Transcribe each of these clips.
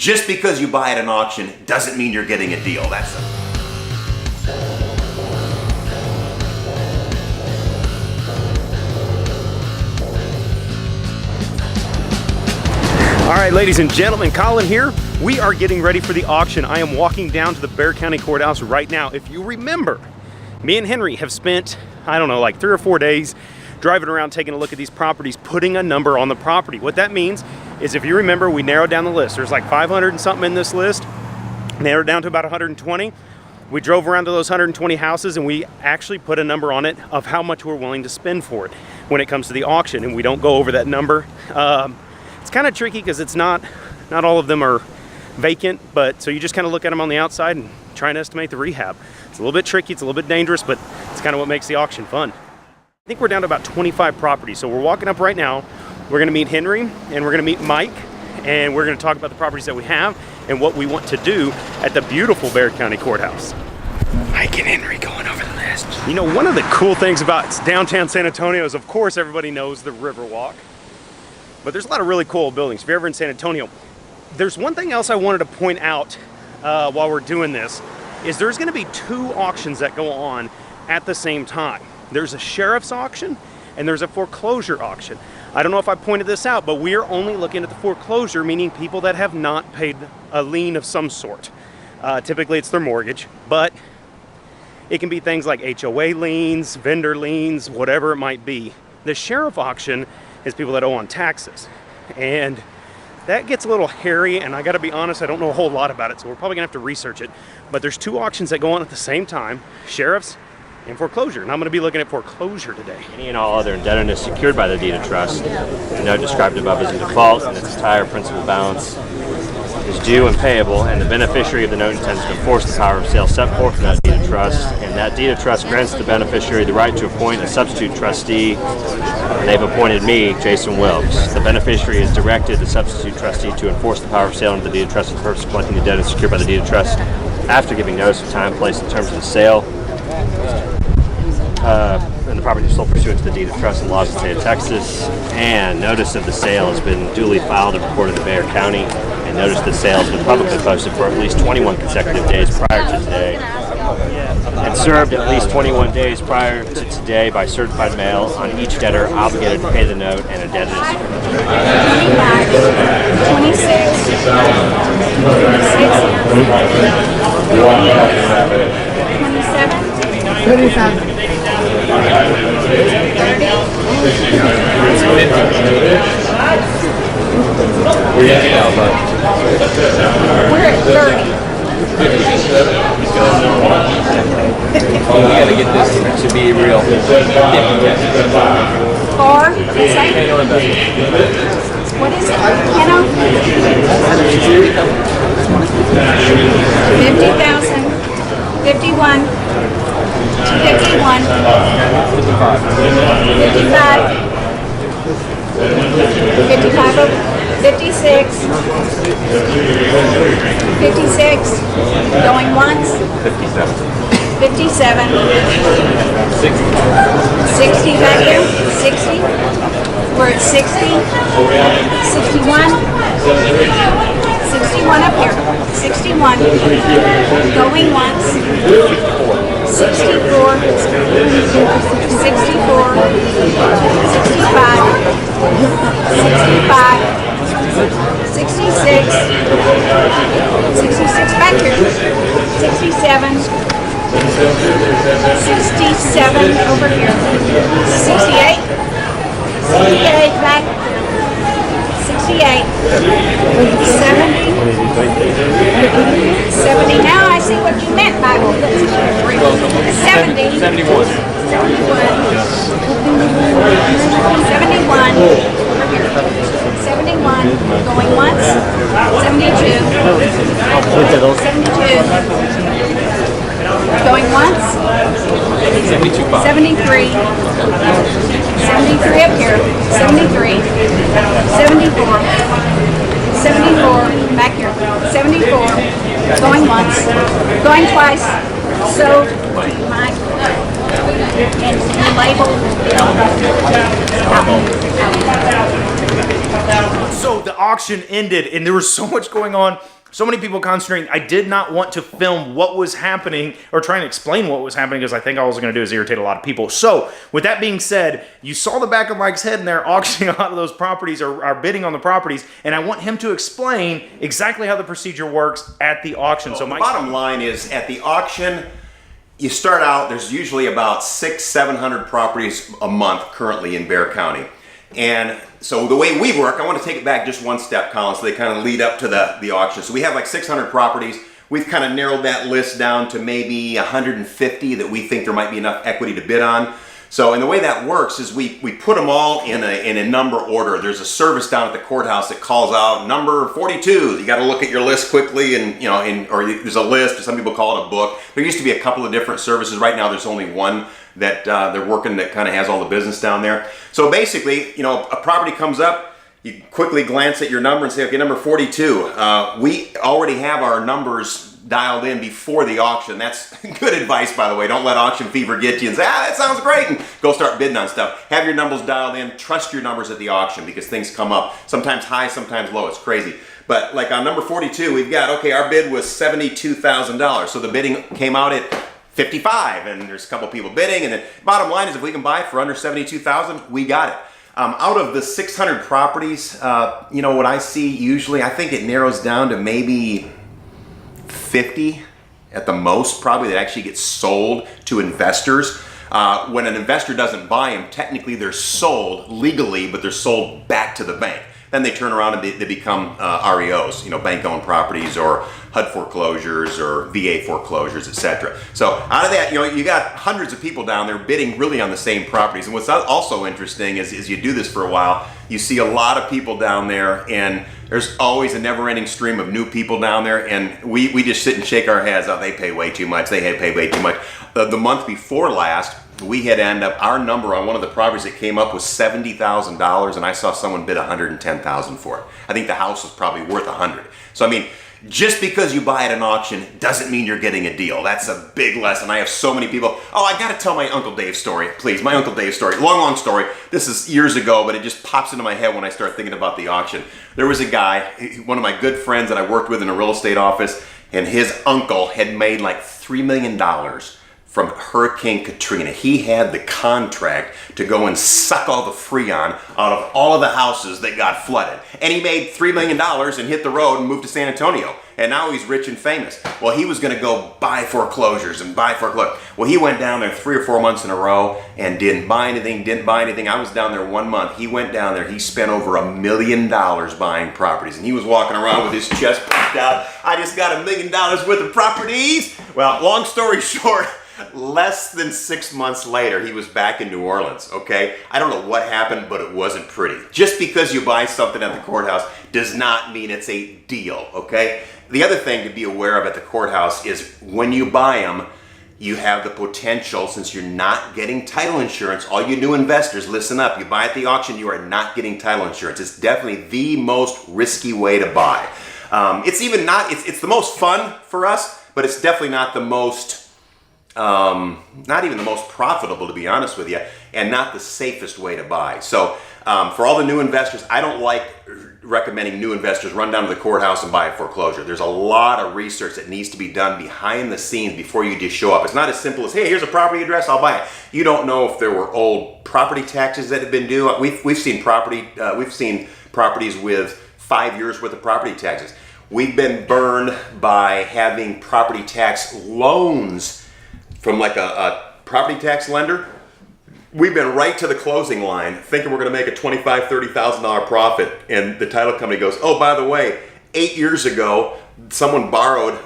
Just because you buy at an auction doesn't mean you're getting a deal. That's All right, ladies and gentlemen, Colin here. We are getting ready for the auction. I am walking down to the Bexar County Courthouse right now. If you remember, me and Henry have spent, I don't know, like 3 or 4 days driving around taking a look at these properties, putting a number on the property. What that means is, if you remember, we narrowed down the list. There's like 500 and something in this list, narrowed down to about 120. We drove around to those 120 houses and we actually put a number on it of how much we're willing to spend for it when it comes to the auction, and we don't go over that number. It's kind of tricky because it's not all of them are vacant, but so you just kind of look at them on the outside and try and estimate the rehab. It's a little bit tricky, it's a little bit dangerous, but it's kind of what makes the auction fun. I think we're down to about 25 properties, so we're walking up right now. We're going to meet Henry and we're going to meet Mike, and we're going to talk about the properties that we have and what we want to do at the beautiful Bexar County Courthouse. Mike and Henry going over the list. You know, one of the cool things about downtown San Antonio is, of course, everybody knows the Riverwalk. But there's a lot of really cool buildings. If you're ever in San Antonio, there's one thing else I wanted to point out while we're doing this, is there's gonna be 2 auctions that go on at the same time. There's a sheriff's auction and there's a foreclosure auction. I don't know if I pointed this out, but we are only looking at the foreclosure, meaning people that have not paid a lien of some sort. Typically it's their mortgage, but it can be things like HOA liens, vendor liens, whatever it might be. The sheriff auction is people that owe on taxes, and that gets a little hairy, and I gotta be honest, I don't know a whole lot about it, so we're probably gonna have to research it. But there's 2 auctions that go on at the same time, sheriff's and foreclosure, and I'm gonna be looking at foreclosure today. Any and all other indebtedness secured by the deed of trust, the note described above is in default, and its entire principal balance is due and payable, and the beneficiary of the note intends to enforce the power of sale set forth in that deed of trust, and that deed of trust grants the beneficiary the right to appoint a substitute trustee, and they've appointed me, Jason Wilkes. The beneficiary has directed the substitute trustee to enforce the power of sale under the deed of trust for the purpose of collecting the debt secured by the deed of trust after giving notice of time, place, and terms of the sale. And the property is sold pursuant to the deed of trust and laws of the state of Texas, and notice of the sale has been duly filed and recorded in Bexar County, and notice of the sale has been publicly posted for at least 21 consecutive days prior to today, and served at least 21 days prior to today by certified mail on each debtor obligated to pay the note and indebtedness. 26, 27, we're at 30. We gotta get this to be real. Or, what is it? 50,000, 51, 51, 55, 56, 56, going once, 57, 60 back there, 60, we're at 60, 61, 61 up here, 61, going once, 64, 64, 65, 65, 66, 66 back here, 67, 67 over here, 68, 68 back, 68, 70, 70, now I see what you meant by 70, 71, 71, 71, going once, 72, 72, going once, 73, 73 up here, 73, 74, 74, back here, 74, going once, going twice, so, Mike, and label, So the auction ended and there was so much going on, so many people concentrating. I did not want to film what was happening or try and explain what was happening because I think all I was going to do is irritate a lot of people. So with that being said, you saw the back of Mike's head and they're auctioning a lot of those properties or are bidding on the properties, and I want him to explain exactly how the procedure works at the auction. So the Mike, bottom line is at the auction, you start out, there's usually about 600-700 properties a month currently in Bexar County. And so the way we work, I want to take it back just one step, Colin, so they kind of lead up to the auction. So we have like 600 properties. We've kind of narrowed that list down to maybe 150 that we think there might be enough equity to bid on. So, and the way that works is we put them all in a number order. There's a service down at the courthouse that calls out number 42. You got to look at your list quickly, and or there's a list, or some people call it a book. There used to be a couple of different services. Right now, there's only one that they're working that kind of has all the business down there. So basically, a property comes up, you quickly glance at your number and say, okay, number 42. We already have our numbers dialed in before the auction. That's good advice, by the way. Don't let auction fever get you and say, that sounds great, and go start bidding on stuff. Have your numbers dialed in. Trust your numbers at the auction because things come up. Sometimes high, sometimes low. It's crazy. But like on number 42, we've got, okay, our bid was $72,000. So the bidding came out at 55, and there's a couple people bidding, and the bottom line is if we can buy it for under 72,000, we got it. Out of the 600 properties, what I see usually, I think it narrows down to maybe 50 at the most, probably, that actually gets sold to investors. When an investor doesn't buy them, technically they're sold legally, but they're sold back to the bank. Then they turn around and they become REOs, bank-owned properties, or HUD foreclosures, or VA foreclosures, etc. So out of that, you got hundreds of people down there bidding really on the same properties. And what's also interesting is you do this for a while, you see a lot of people down there, and there's always a never-ending stream of new people down there, and we just sit and shake our heads. Oh, they pay way too much. They had paid way too much. The month before last, we had our number on one of the properties that came up was $70,000, and I saw someone bid $110,000 for it. I think the house was probably worth $100,000. So I mean, just because you buy at an auction doesn't mean you're getting a deal. That's a big lesson. I have so many people, I got to tell my Uncle Dave story, please. My Uncle Dave story. Long story. This is years ago, but it just pops into my head when I start thinking about the auction. There was a guy, one of my good friends that I worked with in a real estate office, and his uncle had made like $3 million from Hurricane Katrina. He had the contract to go and suck all the freon out of all of the houses that got flooded. And he made $3 million and hit the road and moved to San Antonio. And now he's rich and famous. Well, he was gonna go buy foreclosures and buy foreclosures. Well, he went down there 3 or 4 months in a row and didn't buy anything. I was down there 1 month. He went down there, he spent over $1 million buying properties. And he was walking around with his chest puffed out. I just got $1 million worth of properties. Well, long story short, less than 6 months later, he was back in New Orleans, okay? I don't know what happened, but it wasn't pretty. Just because you buy something at the courthouse does not mean it's a deal, okay? The other thing to be aware of at the courthouse is when you buy them, you have the potential, since you're not getting title insurance, all you new investors, listen up, you buy at the auction, you are not getting title insurance. It's definitely the most risky way to buy. It's the most fun for us, but it's definitely not the most, not even the most profitable, to be honest with you, and not the safest way to buy. So for all the new investors, I don't like recommending new investors run down to the courthouse and buy a foreclosure. There's a lot of research that needs to be done behind the scenes before you just show up. It's not as simple as, hey, here's a property address, I'll buy it. You don't know if there were old property taxes that have been due. We've seen properties with 5 years worth of property taxes. We've been burned by having property tax loans from like a property tax lender. We've been right to the closing line thinking we're going to make a $25,000, $30,000 profit, and the title company goes, oh, by the way, 8 years ago someone borrowed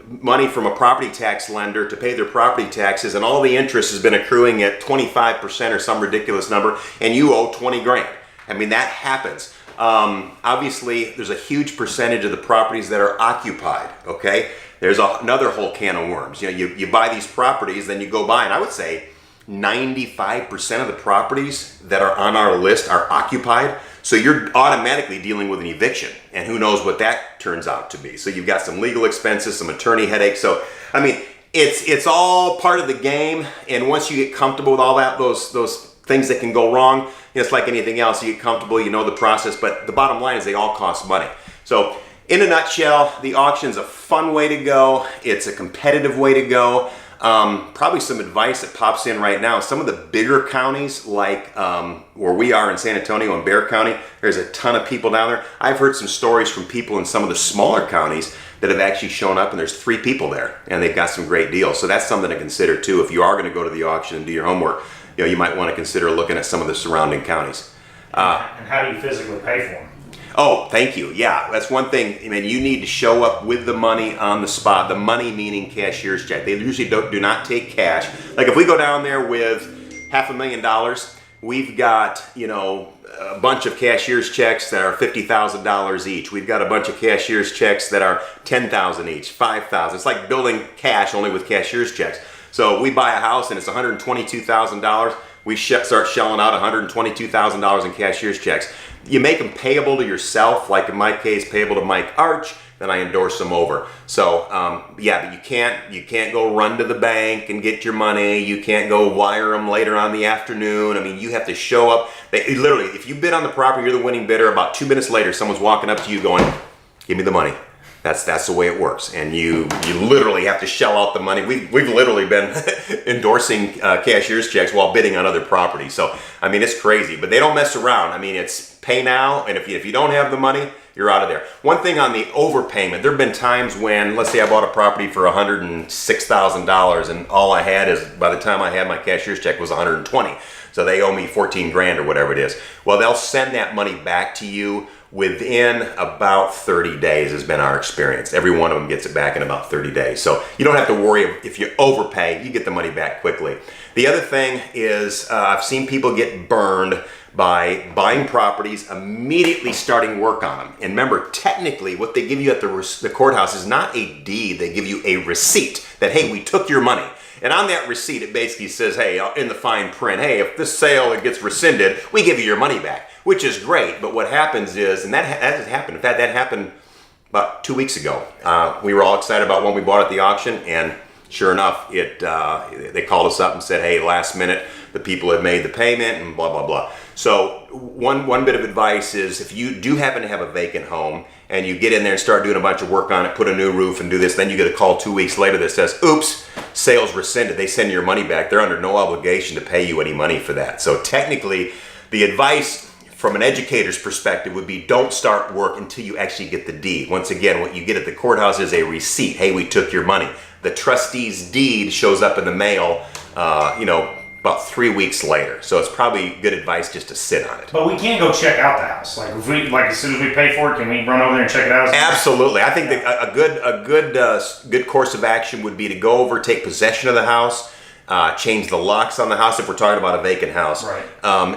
money from a property tax lender to pay their property taxes, and all the interest has been accruing at 25% or some ridiculous number, and you owe 20 grand. I mean, that happens. Obviously, there's a huge percentage of the properties that are occupied, okay? There's another whole can of worms. You buy these properties, then you go buy, and I would say 95% of the properties that are on our list are occupied. So you're automatically dealing with an eviction, and who knows what that turns out to be. So you've got some legal expenses, some attorney headaches. So, I mean, it's all part of the game, and once you get comfortable with all that, those things that can go wrong, it's like anything else. You get comfortable, you know the process, but the bottom line is they all cost money. So in a nutshell, the auction's a fun way to go. It's a competitive way to go. Probably some advice that pops in right now. Some of the bigger counties, like where we are in San Antonio and Bexar County, there's a ton of people down there. I've heard some stories from people in some of the smaller counties that have actually shown up, and there's 3 people there, and they've got some great deals. So that's something to consider too. If you are going to go to the auction and do your homework, you might want to consider looking at some of the surrounding counties. And how do you physically pay for them? Oh, thank you. Yeah, that's one thing. I mean, you need to show up with the money on the spot. The money meaning cashier's check. They usually do not take cash. Like if we go down there with $500,000, we've got, a bunch of cashier's checks that are $50,000 each. We've got a bunch of cashier's checks that are $10,000 each, $5,000. It's like building cash only with cashier's checks. So we buy a house and it's $122,000. We start shelling out $122,000 in cashier's checks. You make them payable to yourself, like in my case, payable to Mike Arch, then I endorse them over. So yeah, but you can't go run to the bank and get your money. You can't go wire them later on in the afternoon. I mean, you have to show up. Literally, if you bid on the property, you're the winning bidder. About 2 minutes later, someone's walking up to you going, "Give me the money." That's the way it works, and you literally have to shell out the money. We've literally been endorsing cashier's checks while bidding on other properties. So I mean, it's crazy, but they don't mess around. I mean, it's pay now, and if you don't have the money, you're out of there. One thing on the overpayment, there have been times when, let's say I bought a property for $106,000, and all I had is, by the time I had my cashier's check, was $120,000. So they owe me 14 grand or whatever it is. Well, they'll send that money back to you within about 30 days has been our experience. Every one of them gets it back in about 30 days. So you don't have to worry if you overpay, you get the money back quickly. The other thing is I've seen people get burned by buying properties, immediately starting work on them. And remember, technically what they give you at the courthouse is not a deed, they give you a receipt that, hey, we took your money. And on that receipt, it basically says, hey, in the fine print, hey, if this sale it gets rescinded, we give you your money back, which is great. But what happens is, and that has happened. In fact, that happened about 2 weeks ago. We were all excited about when we bought at the auction, and sure enough, they called us up and said, hey, last minute, the people had made the payment and blah, blah, blah. So one bit of advice is if you do happen to have a vacant home and you get in there and start doing a bunch of work on it, put a new roof and do this, then you get a call 2 weeks later that says, oops, sales rescinded. They send your money back. They're under no obligation to pay you any money for that. So technically, the advice from an educator's perspective would be don't start work until you actually get the deed. Once again, what you get at the courthouse is a receipt. Hey, we took your money. The trustee's deed shows up in the mail, about 3 weeks later. So it's probably good advice just to sit on it. But we can't go check out the house. Like as soon as we pay for it, can we run over there and check it out? Absolutely. I think that a good course of action would be to go over, take possession of the house, change the locks on the house if we're talking about a vacant house, right?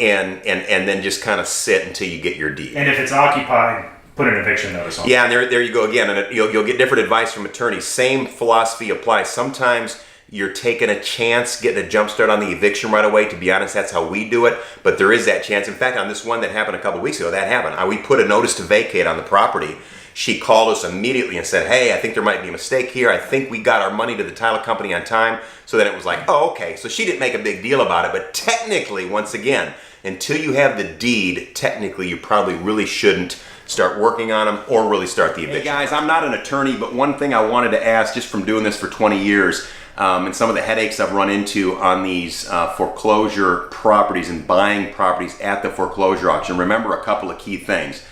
And then just kind of sit until you get your deed. And if it's occupied, put an eviction notice on. Yeah, and there you go again. And you'll get different advice from attorneys. Same philosophy applies. Sometimes you're taking a chance, getting a jump start on the eviction right away. To be honest, that's how we do it. But there is that chance. In fact, on this one that happened a couple weeks ago, that happened. We put a notice to vacate on the property. She called us immediately and said, hey, I think there might be a mistake here. I think we got our money to the title company on time. So then it was like, oh, okay. So she didn't make a big deal about it. But technically, once again, until you have the deed, technically you probably really shouldn't start working on them or really start the eviction. Hey guys, I'm not an attorney, but one thing I wanted to ask, just from doing this for 20 years, and some of the headaches I've run into on these foreclosure properties and buying properties at the foreclosure auction. Remember a couple of key things.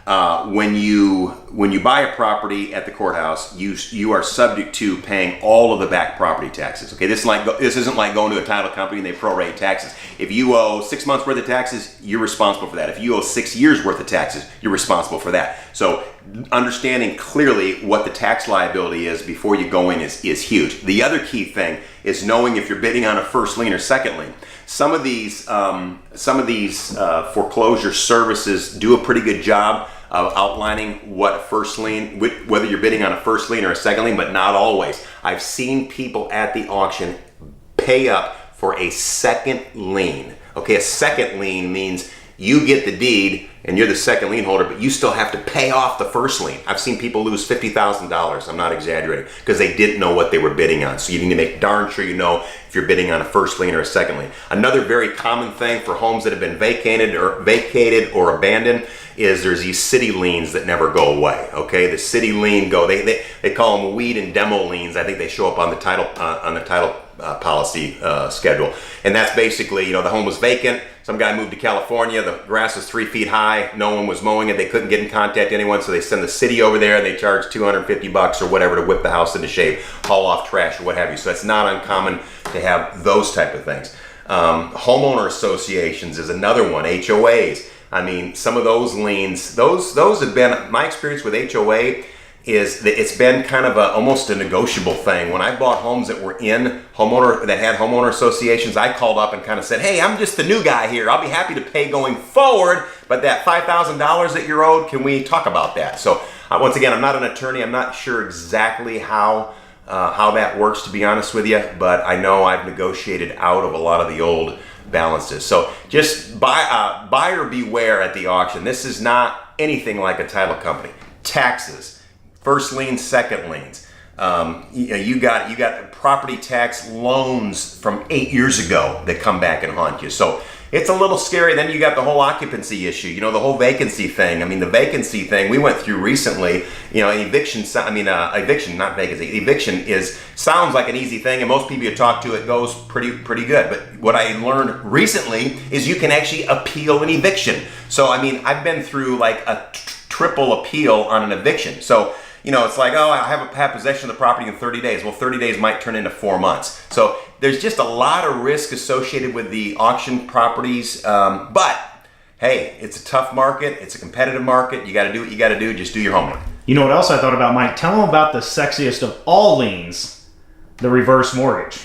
When you buy a property at the courthouse, you are subject to paying all of the back property taxes. Okay, this isn't like going to a title company and they prorate taxes. If you owe 6 months worth of taxes, you're responsible for that. If you owe 6 years worth of taxes, you're responsible for that. So understanding clearly what the tax liability is before you go in is huge. The other key thing is knowing if you're bidding on a first lien or second lien. Some of these foreclosure services do a pretty good job of outlining what a first lien, whether you're bidding on a first lien or a second lien, but not always. I've seen people at the auction pay up for a second lien. Okay, a second lien means you get the deed and you're the second lien holder, but you still have to pay off the first lien. I've seen people lose $50,000, I'm not exaggerating, because they didn't know what they were bidding on. So you need to make darn sure you know if you're bidding on a first lien or a second lien. Another very common thing for homes that have been vacated or abandoned is there's these city liens that never go away. Okay, the city lien they call them weed and demo liens. I think they show up on the title policy schedule, and that's basically, you know, the home was vacant. Some guy moved to California. The grass was 3 feet high. No one was mowing it. They couldn't get in contact with anyone, so they send the city over there and they charge $250 or whatever to whip the house into shape, haul off trash or what have you. So it's not uncommon to have those type of things. Homeowner associations is another one. HOAs. I mean, some of those liens, those have been, my experience with HOA is that it's been kind of almost a negotiable thing. When I bought homes that were that had homeowner associations, I called up and kind of said, hey, I'm just the new guy here. I'll be happy to pay going forward, but that $5,000 that you're owed, can we talk about that? So once again, I'm not an attorney. I'm not sure exactly how that works, to be honest with you, but I know I've negotiated out of a lot of the old balances. So just buyer beware at the auction. This is not anything like a title company. Taxes, first liens, second liens. You got property tax loans from 8 years ago that come back and haunt you. So it's a little scary. Then you got the whole occupancy issue, you know, the whole vacancy thing. I mean, the vacancy thing we went through recently, you know, eviction, not vacancy. Eviction sounds like an easy thing, and most people you talk to, it goes pretty good. But what I learned recently is you can actually appeal an eviction. So, I mean, I've been through like a triple appeal on an eviction. So, you know, it's like, oh, I have possession of the property in 30 days. Well, 30 days might turn into 4 months. So there's just a lot of risk associated with the auction properties. But hey, it's a tough market. It's a competitive market. You got to do what you got to do. Just do your homework. You know what else I thought about, Mike? Tell them about the sexiest of all liens, the reverse mortgage.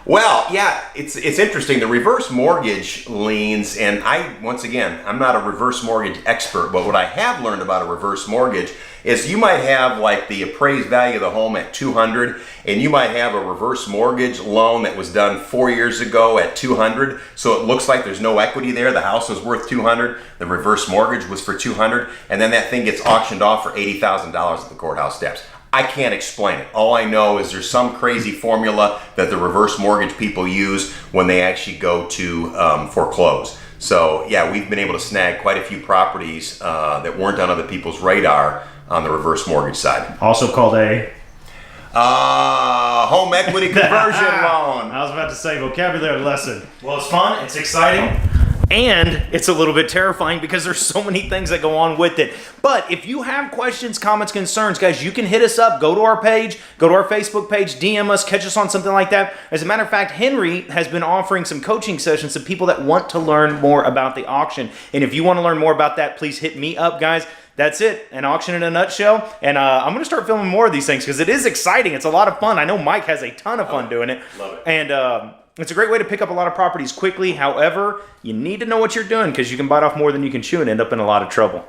Well, yeah, it's interesting. The reverse mortgage liens, and once again, I'm not a reverse mortgage expert, but what I have learned about a reverse mortgage is you might have like the appraised value of the home at 200, and you might have a reverse mortgage loan that was done 4 years ago at 200. So it looks like there's no equity there. The house was worth 200. The reverse mortgage was for 200, and then that thing gets auctioned off for $80,000 at the courthouse steps. I can't explain it. All I know is there's some crazy formula that the reverse mortgage people use when they actually go to foreclose. So yeah, we've been able to snag quite a few properties that weren't on other people's radar on the reverse mortgage side. Also called a home equity conversion loan. I was about to say vocabulary lesson. Well, it's fun, it's exciting, and it's a little bit terrifying because there's so many things that go on with it. But if you have questions, comments, concerns, guys, you can hit us up. Go to our page, go to our Facebook page, DM us, catch us on something like that. As a matter of fact, Henry has been offering some coaching sessions to people that want to learn more about the auction. And if you want to learn more about that, please hit me up, guys. That's it, an auction in a nutshell. And I'm going to start filming more of these things because it is exciting. It's a lot of fun. I know Mike has a ton of fun doing it. Love it. And it's a great way to pick up a lot of properties quickly. However, you need to know what you're doing because you can bite off more than you can chew and end up in a lot of trouble.